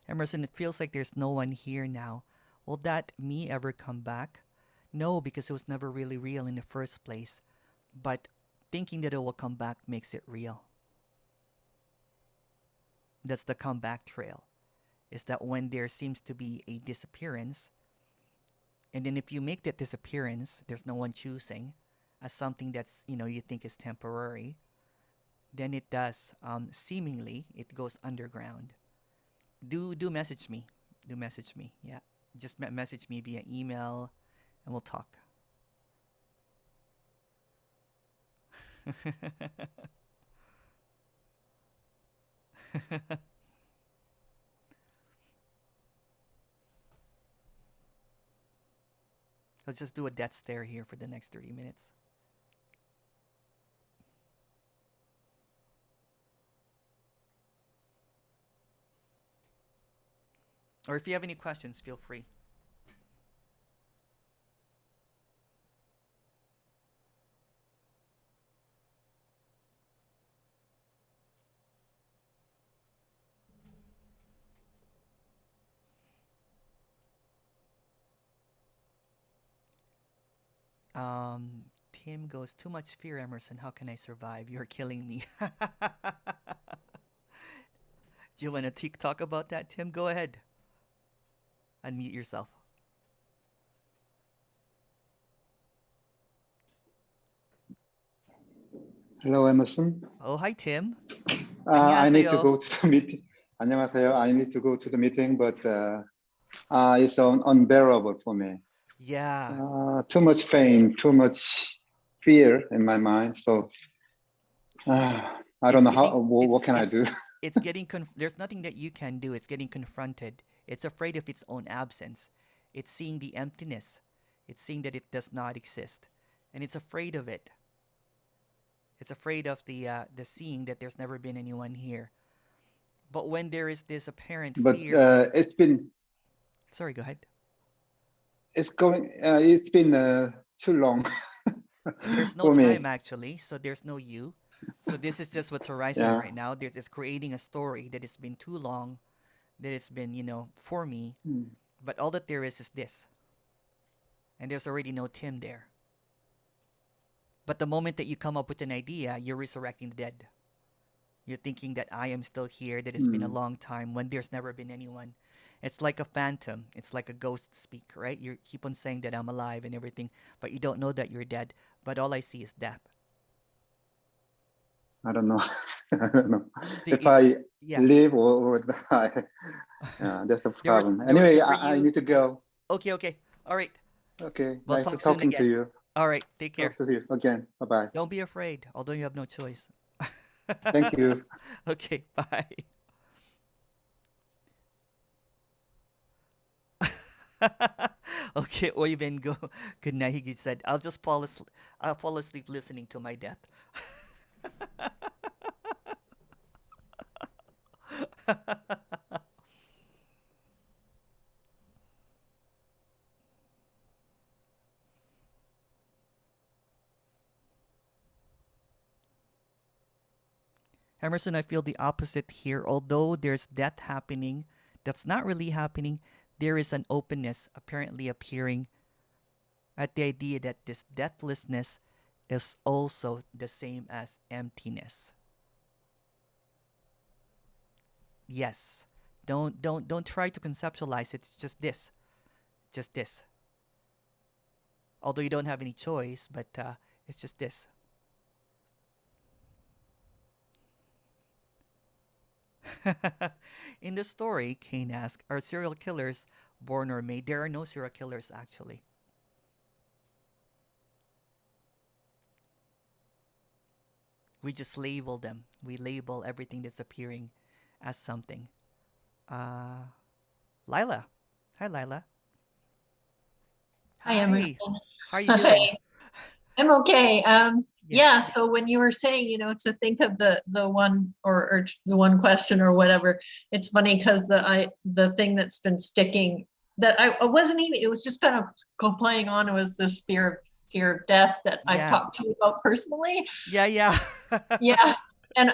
Emerson, it feels like there's no one here now. Will that me ever come back? No, because it was never really real in the first place. But thinking that it will come back makes it real. That's the comeback trail. Is that when there seems to be a disappearance, and then if you make that disappearance, there's no one choosing, as something that's, you think is temporary, then it does, seemingly, it goes underground. Do message me. Do message me. Yeah. Just message me via email and we'll talk. Let's just do a death stare here for the next 30 minutes. Or if you have any questions, feel free. Tim goes, too much fear, Emerson. How can I survive? You're killing me. Do you want to talk about that, Tim? Go ahead. Unmute yourself. Hello, Emerson. Oh, hi, Tim. I need to 안녕하세요. go to the meeting. 안녕하세요. I need to go to the meeting, but it's unbearable for me. Yeah. Too much pain, too much fear in my mind. So I don't know what can I do? It's getting there's nothing that you can do. It's getting confronted. It's afraid of its own absence. It's seeing the emptiness. It's seeing that it does not exist, and it's afraid of it. It's afraid of the seeing that there's never been anyone here. But when there is this apparent fear, it's been. Sorry, go ahead. It's going. It's been too long. There's no time actually, so there's no you. So this is just what's arising right now. It's creating a story that has been too long, that it's been, for me, Mm. but all that there is this. And there's already no Tim there. But the moment that you come up with an idea, you're resurrecting the dead. You're thinking that I am still here, that it's been a Mm. long time when there's never been anyone. It's like a phantom. It's like a ghost speak, right? You keep on saying that I'm alive and everything, but you don't know that you're dead. But all I see is death. I don't know. I don't know See, if I yeah. live or die. That's the There was, problem. there was Anyway, for I you. need to go. Okay. All right. Okay, We'll nice talk soon talking to again. you. All right. Take care. Talk to you again. Bye bye. Don't be afraid, although you have no choice. Thank you. Okay, bye. Okay, Oyben, go. Good night. He said, I'll fall asleep listening to my death. Emerson, I feel the opposite here. Although there's death happening, that's not really happening. There is an openness apparently appearing at the idea that this deathlessness is also the same as emptiness. Yes. Don't try to conceptualize it. It's just this. Just this. Although you don't have any choice, but it's just this. In the story, Cain asked, are serial killers born or made? There are no serial killers, actually. We just label them. We label everything that's appearing as something. Uh, Lila. Hi, Lila. Hi, Emerson. How are you doing? I'm okay. Yeah. So when you were saying, to think of the one or the one question or whatever, it's funny because the thing that's been sticking that I wasn't even, it was just kind of playing on, it was this fear of death that I've talked to you about personally. Yeah. Yeah. And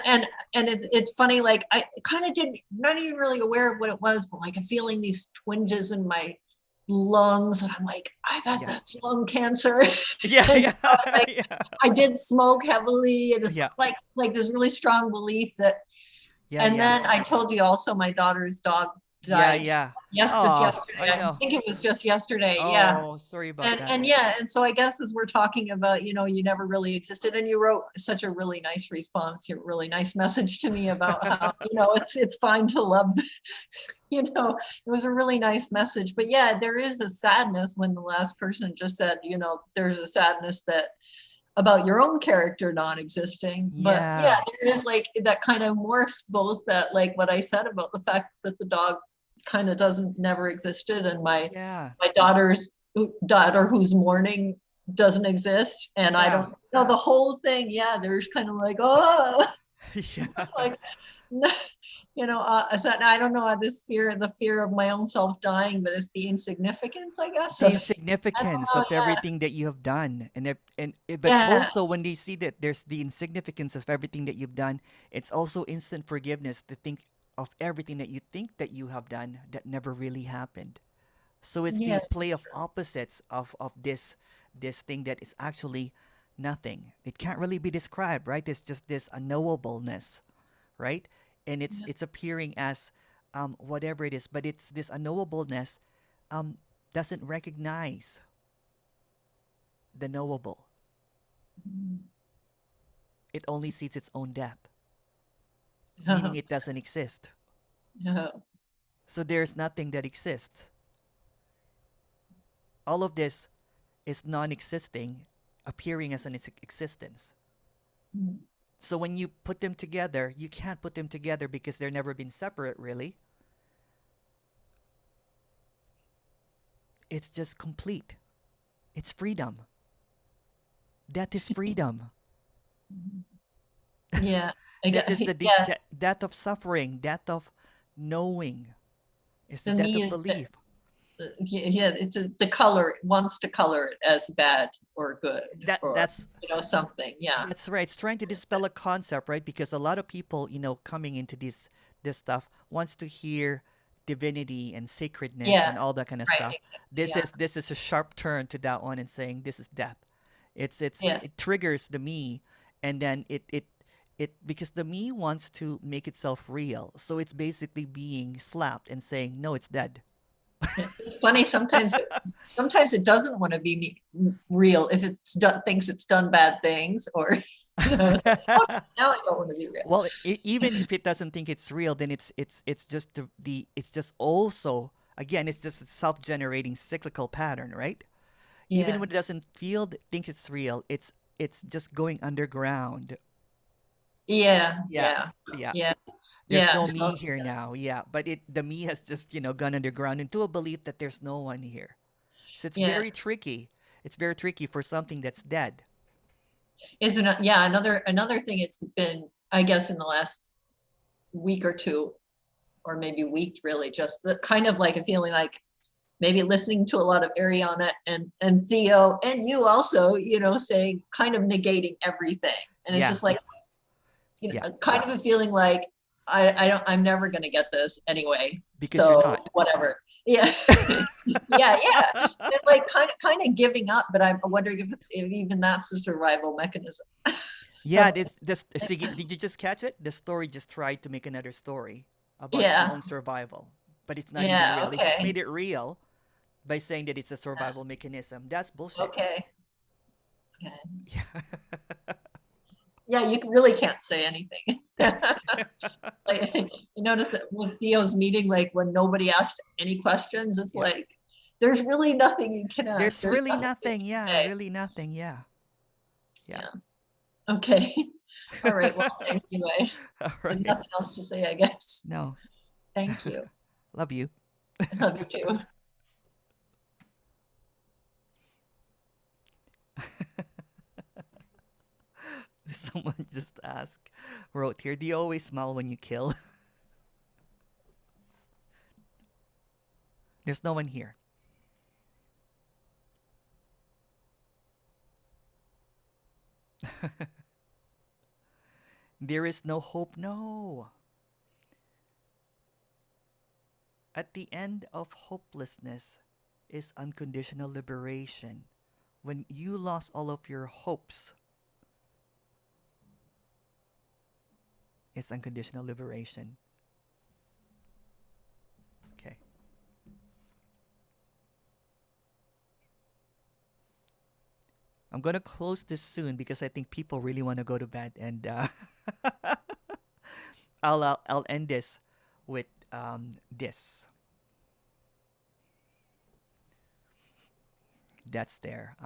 it's funny, like I kind of not even really aware of what it was, but like I'm feeling these twinges in my lungs, and I'm like, I bet that's lung cancer. Yeah. I did smoke heavily, and it's like this really strong belief that. Then I told you also my daughter's dog died. Just yesterday. I think it was just yesterday. Oh, sorry about that. And so I guess as we're talking about, you never really existed, and you wrote such a really nice response, a really nice message to me about how, it's fine to love. It was a really nice message. But yeah, there is a sadness when the last person just said, there's a sadness that about your own character non-existing. But yeah, there is like that kind of morphs both that, like what I said about the fact that the dog kind of never existed, and my daughter who's mourning doesn't exist, and I don't know the whole thing. Yeah, there's kind of like, oh like I don't know, the fear of my own self dying, but it's the insignificance, I guess. The insignificance of everything that you have done, but also when they see that there's the insignificance of everything that you've done, it's also instant forgiveness to think of everything that you think that you have done that never really happened. So it's the play of opposites of this thing that is actually nothing. It can't really be described, right? It's just this unknowableness, right? And it's appearing as whatever it is, but it's this unknowableness doesn't recognize the knowable. It only sees its own depth, meaning it doesn't exist. So there's nothing that exists. All of this is non-existing, appearing as an existence. So when you put them together, you can't put them together because they've never been separate, really. It's just complete. It's freedom. That is freedom. Yeah. That is the death of suffering, death of knowing. It's the death of belief. It's the color, it wants to color it as bad or good. That's something. Yeah. That's right. It's trying to dispel a concept, right? Because a lot of people, coming into this stuff wants to hear divinity and sacredness Yeah. and all that kind of Right. stuff. This Yeah. is a sharp turn to that one and saying this is death. Yeah. It triggers the me, and then it because the me wants to make itself real, so it's basically being slapped and saying no, it's dead. It's funny sometimes it doesn't want to be real if it's thinks it's done bad things, or it's like, oh, now I don't want to be real. Well, even if it doesn't think it's real, then it's just the it's just also again it's just a self-generating cyclical pattern, right? Even Yeah. when it doesn't feel think it's real, it's just going underground. Yeah. Yeah, Yeah. yeah. Yeah. There's Yeah. no me here now. Yeah, but the me has just gone underground into a belief that there's no one here. So it's Yeah. very tricky. It's very tricky for something that's dead. Isn't it? Yeah. Another thing it's been, I guess, in the last week or two, or maybe week, really, just the kind of like a feeling like maybe listening to a lot of Ariana and Theo and you also, saying kind of negating everything. And it's Yeah, just like, yeah. kind of a feeling like I'm never going to get this anyway. Because you're So not. whatever. Yeah. Yeah. And like kind of giving up, but I'm wondering if even that's a survival mechanism. Yeah, see, did you just catch it? The story just tried to make another story about its Yeah. own survival, but it's not even Yeah. real. It just Okay. made it real by saying that it's a survival mechanism. That's bullshit. Okay. Okay. Yeah. Yeah, you really can't say anything. Like, you notice that with Theo's meeting, like when nobody asked any questions, it's Yeah. like there's really nothing you can ask. There's really nothing. you can Yeah, say. really nothing. Yeah. Yeah. Okay. All right. Well, anyway, All right. nothing else to say, I guess. No. Thank you. Love you. Love you too. Someone just wrote here, do you always smile when you kill? There's no one here. There is no hope. No. At the end of hopelessness is unconditional liberation. When you lost all of your hopes, it's unconditional liberation. Okay. I'm going to close this soon because I think people really want to go to bed, and I'll end this with this. That's there.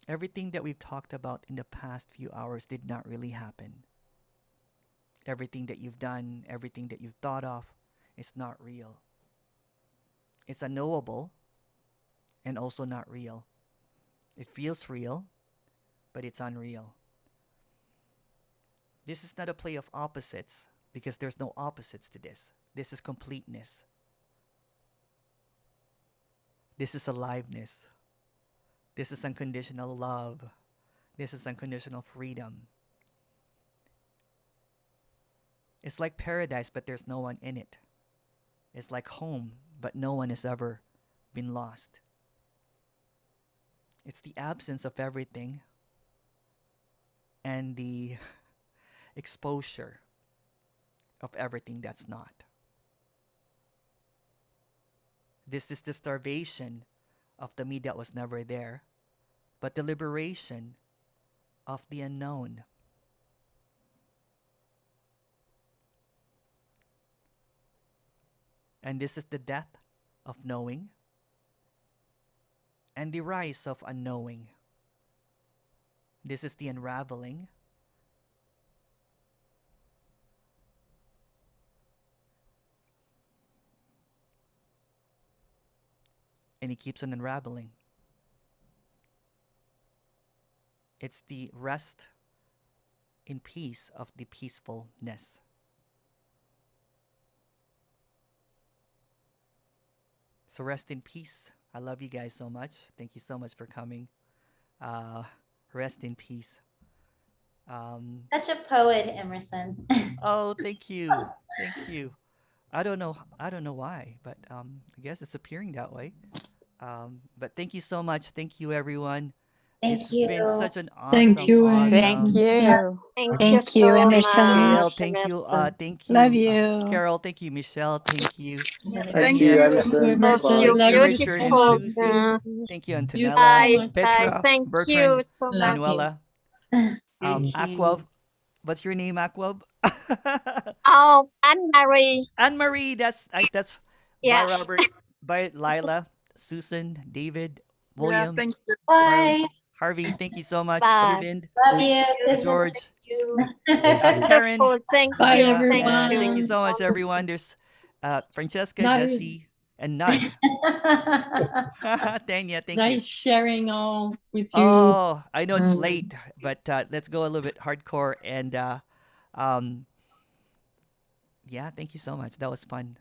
Everything that we've talked about in the past few hours did not really happen. Everything that you've done, everything that you've thought of, is not real. It's unknowable and also not real. It feels real, but it's unreal. This is not a play of opposites because there's no opposites to this. This is completeness. This is aliveness. This is unconditional love. This is unconditional freedom. It's like paradise, but there's no one in it. It's like home, but no one has ever been lost. It's the absence of everything and the exposure of everything that's not. This is the starvation of the me that was never there, but the liberation of the unknown. And this is the death of knowing and the rise of unknowing. This is the unraveling and it keeps on unraveling. It's the rest in peace of the peacefulness. So rest in peace. I love you guys so much. Thank you so much for coming. Rest in peace. Such a poet, Emerson. Oh, thank you. Thank you. I don't know. I don't know why, but I guess it's appearing that way. But thank you so much. Thank you, everyone. Thank It's you. been such an Thank awesome, you, Thank awesome. you. Thank you Thank you, so Emerson. Gail, much, thank Love you, you. Carol, thank you, Michelle, thank you, Thank Thank you, Tanya, you. Thank you, Emerson. Bye of Emerson. bye. you Love you Richard, so and beautiful. much. Susie. Thank you, You so Antonella, Bye. much. Bye. Petra, Thank you Bertrand, so Love much. you. Manuela, Aquab. What's your name, Aquab? Oh, Anne Marie. Anne Marie. That's by Yeah. Robert, by Lila, Susan, David, Yeah, William, thank you. Harvey. Bye. Harvey, thank you so much. Bye. Arvind, Love you. George, Karen, Wonderful. Thank Bye, you. Dina, Thank and thank you you. everyone. so much, everyone. There's Francesca, Nice, Jesse, and Nud. Tanya, thank you. nice sharing all with you. Oh, I know it's late, but let's go a little bit hardcore and um, yeah, thank you so much. That was fun.